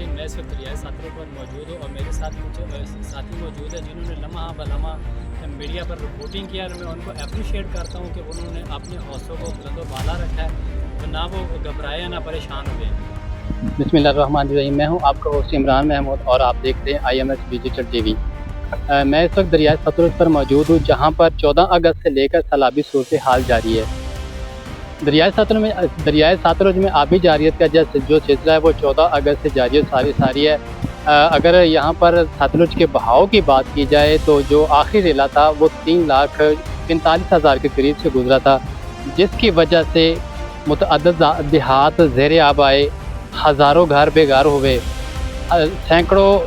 नाज़रीन, मैं इस वक्त दरियाए सतलुज पर मौजूद हूँ और मेरे साथ कुछ साथी मौजूद है जिन्होंने लम्हा बलम्हा मीडिया पर रिपोर्टिंग किया और मैं उनको अप्रिशिएट करता हूँ कि उन्होंने अपने हौसलों को बुलंदो बाला रखा है, तो ना वो घबराए ना परेशान हुए। बिस्मिल्लाहिर्रहमानिर्रहीम। मैं हूँ आपका होस्ट इमरान महमूद और आप देखते हैं IMS डिजिटल टीवी। मैं इस वक्त दरियाए सतलुज पर मौजूद हूँ, जहाँ पर 14 अगस्त से लेकर सैलाबी सूरत हाल जारी है। दरियाए सतलुज में आबी जारियत का जो सिलसिला है वो 14 अगस्त से जारी सारी है। अगर यहाँ पर सतलुज के बहाव की बात की जाए तो जो आखिरी रेला था वो 3,45,000 के करीब से गुजरा था, जिसकी वजह से मुतअद्दिद देहात ज़ेर आब आए, हज़ारों घर बेघर हुए, सैकड़ों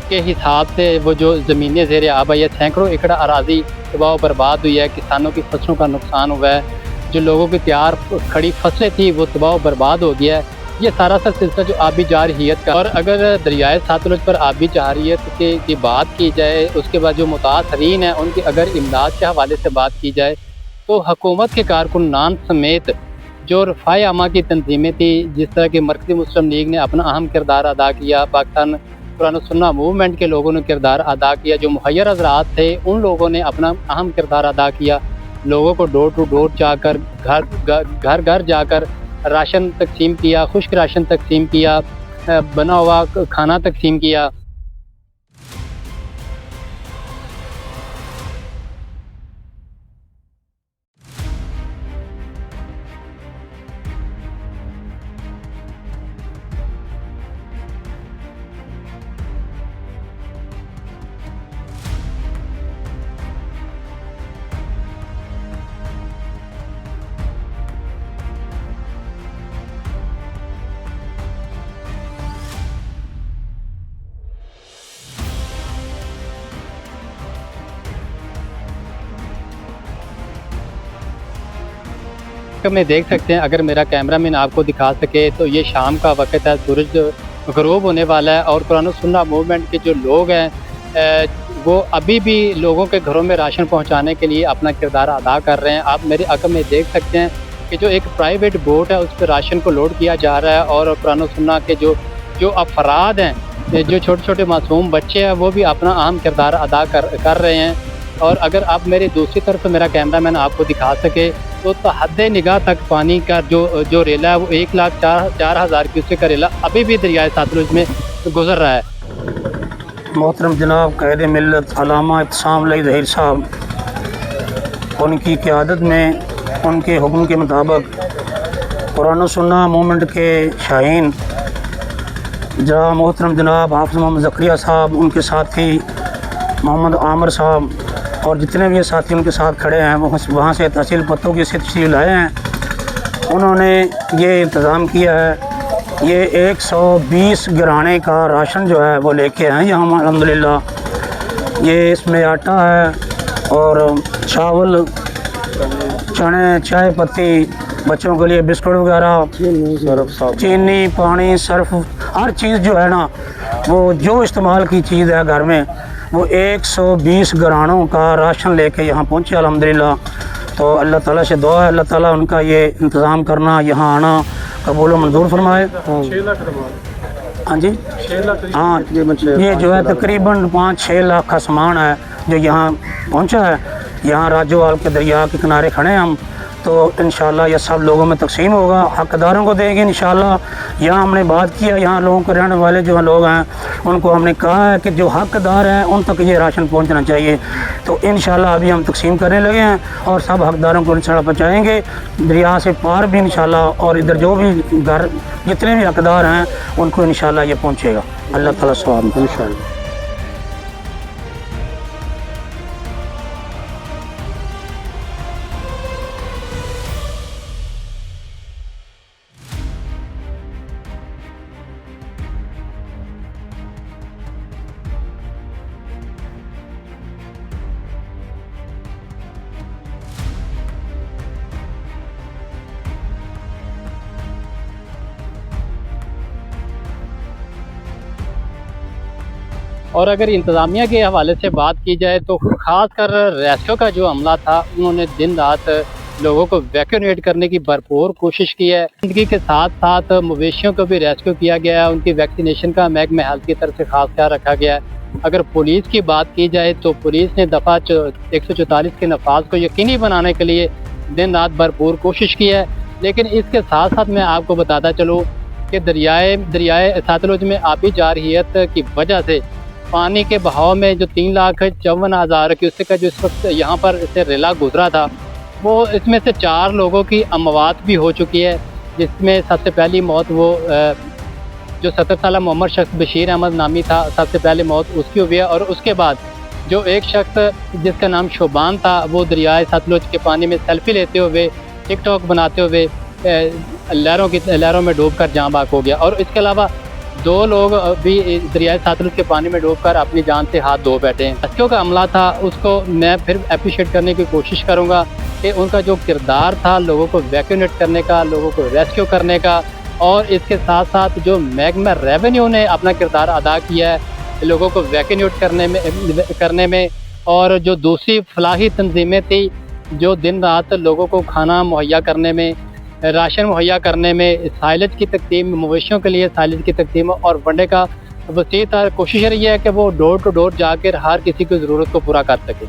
के हिसाब से वो जो ज़मीनें ज़ेर आब आई है, सैकड़ों एकड़ अराज़ी तबाह बर्बाद हुई है, किसानों की फसलों का नुकसान हुआ है, जो लोगों की तैयार खड़ी फसलें थी वो तबाह बर्बाद हो गया है। ये सारा सिलसिला जो आबी जारहियत का। और अगर दरियाए सतलुज पर आबी जारहियत की बात की जाए, उसके बाद जो मुतासरीन हैं उनकी अगर इमदाद के हवाले से बात की जाए तो हुकूमत के कारकुनान समेत जो रफ़ाए आमा की तंजीमें थी, जिस तरह की मरकज़ी मुस्लिम लीग ने अपना अहम किरदार अदा किया, पाकिस्तान कुरान और सुन्नत मूवमेंट के लोगों ने किरदार अदा किया, जो मुहैयर हज़रात थे उन लोगों ने अपना अहम किरदार अदा किया, लोगों को डोर टू डोर जाकर घर घर जाकर राशन तकसीम किया, खुश्क राशन तकसीम किया, बना हुआ खाना तकसीम किया। में देख सकते हैं, अगर मेरा कैमरामैन आपको दिखा सके तो ये शाम का वक्त है, सूरज ग़ुरूब होने वाला है और कुरान और सुन्नत मूवमेंट के जो लोग हैं वो अभी भी लोगों के घरों में राशन पहुंचाने के लिए अपना किरदार अदा कर रहे हैं। आप मेरे अकब में देख सकते हैं कि जो एक प्राइवेट बोट है उस पर राशन को लोड किया जा रहा है और कुरान और सुन्नत के जो अफराद हैं, जो छोटे छोटे मासूम बच्चे हैं, वो भी अपना अहम किरदार अदा कर रहे हैं। और अगर आप मेरी दूसरी तरफ मेरा कैमरामैन आपको दिखा सके तो हद निगाह तक पानी का जो रेला है वो 1,04,000 क्यूसेक का रेला अभी भी दरियाए सतलुज में गुजर रहा है। मोहतरम जनाब क़ायद मिल्लत अल्लामा इत्तेसाम अली ज़हीर साहब, उनकी क़यादत में उनके हुक्म के मुताबिक कुरान और सुन्नत मूवमेंट के शाहीन जहाँ मोहतरम जनाब हाफ़िज़ मोहम्मद ज़करिया साहब, उनके साथी मोहम्मद आमिर साहब और जितने भी साथी उनके साथ खड़े हैं वो वहाँ से तहसील पत्तों की तशरीफ़ लाए हैं। उन्होंने ये इंतज़ाम किया है, ये 120 घराने का राशन जो है वो लेके आए यहाँ अल्हम्दुलिल्लाह। ये इसमें आटा है और चावल, चने, चाय पत्ती, बच्चों के लिए बिस्कुट वगैरह, चीनी, पानी, सर्फ, हर चीज़ जो है ना वो जो इस्तेमाल की चीज़ है घर में वो 120 घरानों का राशन लेके यहाँ पहुँचे अल्हम्दुलिल्लाह। तो अल्लाह ताला से दुआ है अल्लाह ताला उनका ये इंतज़ाम करना, यहाँ आना कबूल मंजूर फरमाए। 6 लाख हाँ जी, 6 लाख हाँ, ये जो है तकरीबन 5-6 लाख का सामान है जो यहाँ पहुँचा है। यहाँ राजोवाल के दरिया के किनारे खड़े हैं हम, तो इंशाल्लाह ये सब लोगों में तकसीम होगा, हक़दारों को देंगे इंशाल्लाह। यहाँ हमने बात किया, यहाँ लोगों के रहने वाले जो लोग हैं उनको हमने कहा है कि जो हक़दार हैं उन तक ये राशन पहुँचना चाहिए। तो इंशाल्लाह अभी हम तकसीम करने लगे हैं और सब हक़दारों को इंशाल्लाह पहुँचाएँगे, दरिया से पार भी इंशाल्लाह। और इधर जो भी घर जितने भी हक़दार हैं उनको इंशाल्लाह ये पहुँचेगा। अल्लाह ताला सवाब इंशाल्लाह। और अगर इंतज़ामिया के हवाले से बात की जाए तो ख़ास कर रेस्क्यू का जो अमला था, उन्होंने दिन रात लोगों को वैक्यूनेट करने की भरपूर कोशिश की है। जिंदगी के साथ साथ मवेशियों को भी रेस्क्यू किया गया है, उनकी वैक्सीनेशन का महकमा हेल्थ की तरफ से खास ख्याल रखा गया है। अगर पुलिस की बात की जाए तो पुलिस ने दफ़ा 144 के नफाज को यकीनी बनाने के लिए दिन रात भरपूर कोशिश की है। लेकिन इसके साथ साथ मैं आपको बताता चलूँ कि दरियाए सतलुज में आबी जारहियत की वजह से पानी के बहाव में जो 3,54,000 क्यूसेक का जो इस वक्त यहाँ पर से रेला गुजरा था, वो इसमें से 4 लोगों की अमवात भी हो चुकी है, जिसमें सबसे पहली मौत वो जो 70 साल मोहम्मद शख्स बशीर अहमद नामी था, सबसे पहले मौत उसकी हुई है। और उसके बाद जो एक शख्स जिसका नाम शोबान था, वो दरियाए सतलुज के पानी में सेल्फी लेते हुए, टिकटॉक बनाते हुए लहरों में डूबकर जाँ बाक हो गया। और इसके अलावा 2 लोग भी दरियाए सतलुज के पानी में डूबकर अपनी जान से हाथ धो बैठे हैं। रेस्क्यू का अमला था, उसको मैं फिर अप्रिशिएट करने की कोशिश करूँगा कि उनका जो किरदार था लोगों को वैक्यूनेट करने का, लोगों को रेस्क्यू करने का, और इसके साथ साथ जो महकमा रेवेन्यू ने अपना किरदार अदा किया है लोगों को वैक्यूनेट करने में, और जो दूसरी फलाही तंजीमें थी जो दिन रात लोगों को खाना मुहैया करने में, राशन मुहैया करने में, साइलेज की तकसीम, मवेशियों के लिए साइलेज की तकसीम और वनडे का वसी कोशिश रही है कि वो डोर टू डोर जाकर हर किसी की ज़रूरत को पूरा कर सके।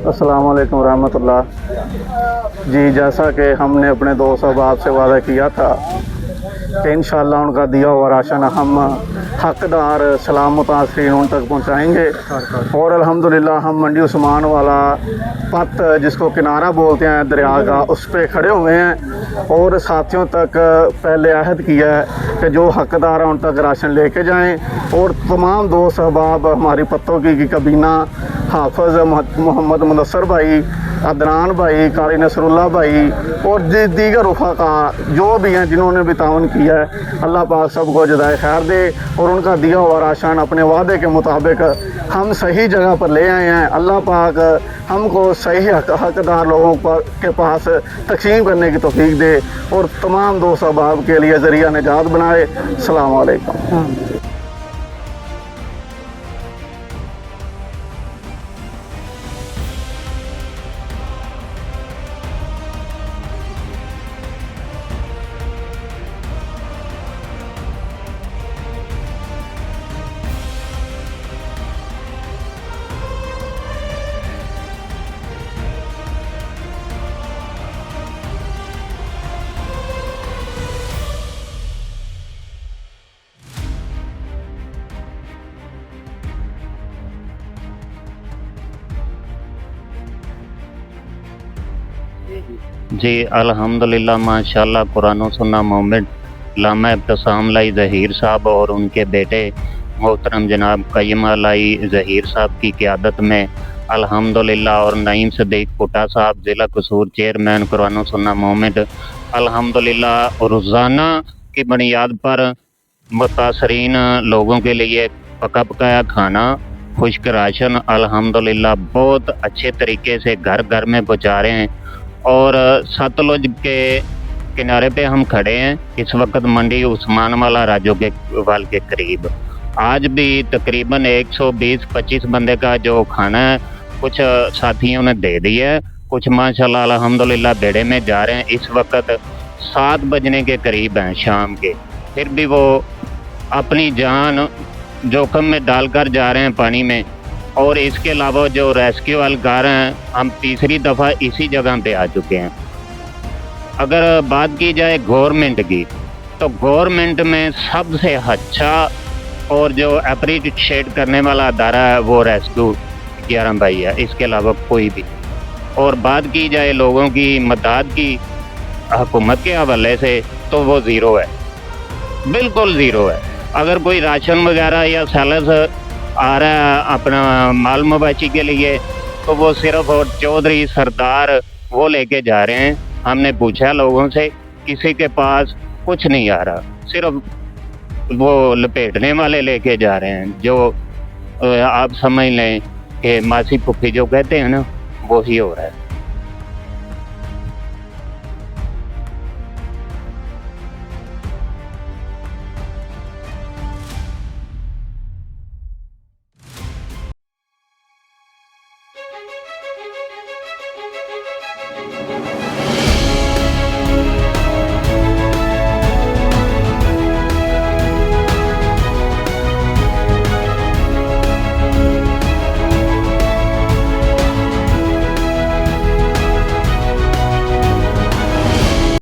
अस्सलाम वालेकुम रहमतुल्लाह जी। जैसा कि हमने अपने दोस्त अहबाब से वादा किया था कि इंशाअल्लाह उनका दिया हुआ राशन हम हकदार सलाम मुतासरीन उन तक पहुंचाएंगे। और अल्हम्दुलिल्लाह हम मंडी उस्मान वाला पत जिसको किनारा बोलते हैं दरिया का, उस पर खड़े हुए हैं और साथियों तक पहले अहद किया है कि जो हकदार हैं उन तक राशन लेके जाएं। और तमाम दोस्त अहबाब हमारी पत्तों की कबीना, हाफिज़ मोहम्मद मुदस्सर भाई, अदनान भाई, कारी नसरुल्लाह भाई और दीगर रफ़ाक़ा जो भी हैं जिन्होंने भी ताउन किया है, अल्लाह पाक सबको जज़ाए खैर दे। और उनका दिया हुआ राशन अपने वादे के मुताबिक हम सही जगह पर ले आए हैं। अल्लाह पाक हमको सही हकदार लोगों के पास तक़सीम करने की तौफ़ीक दे और तमाम दोस्त अहबाब के लिए ज़रिया निजात बनाए। अस्सलाम वालेकुम। जी अल्हम्दुलिल्लाह माशाल्लाह कुरान व सुन्ना मोमेंट लामा इब्तिसाम लाई ज़हीर साहब और उनके बेटे मोहतरम जनाब कय्यमा लाई ज़हीर साहब की क़यादत में अल्हम्दुलिल्लाह और नईम सदीक पुटा साहब ज़िला कसूर चेयरमैन कुरान व सुन्ना मोमेंट अल्हम्दुलिल्लाह रोज़ाना की बुनियाद पर मुतासरीन लोगों के लिए पका पकाया खाना, खुश्क राशन अल्हम्दुलिल्लाह बहुत अच्छे तरीके से घर घर में पहुँचा रहे हैं। और सतलुज के किनारे पे हम खड़े हैं इस वक्त मंडी उस्मान वाला राजो के वाल के करीब। आज भी तकरीबन 120-25 बंदे का जो खाना है कुछ साथियों ने दे दिया है, कुछ माशाल्लाह अल्हम्दुलिल्लाह बेड़े में जा रहे हैं। इस वक्त 7 बजने के करीब हैं शाम के, फिर भी वो अपनी जान जोखिम में डालकर जा रहे हैं पानी में। और इसके अलावा जो रेस्क्यू एहलकार हैं, हम तीसरी दफ़ा इसी जगह पे आ चुके हैं। अगर बात की जाए गवर्नमेंट की, तो गवर्नमेंट में सबसे अच्छा और जो अप्रिशिएट करने वाला अदारा है वो रेस्क्यू 11 भाई है, इसके अलावा कोई भी। और बात की जाए लोगों की मदद की हुकूमत के हवाले से, तो वो ज़ीरो है, बिल्कुल ज़ीरो है। अगर कोई राशन वगैरह या सैलस आ रहा है अपना माल मवेशी के लिए, तो वो सिर्फ और चौधरी सरदार वो लेके जा रहे हैं। हमने पूछा लोगों से, किसी के पास कुछ नहीं आ रहा, सिर्फ वो लपेटने वाले लेके जा रहे हैं। जो आप समझ लें कि मासी पुप्पी जो कहते हैं ना, वो ही हो रहा है।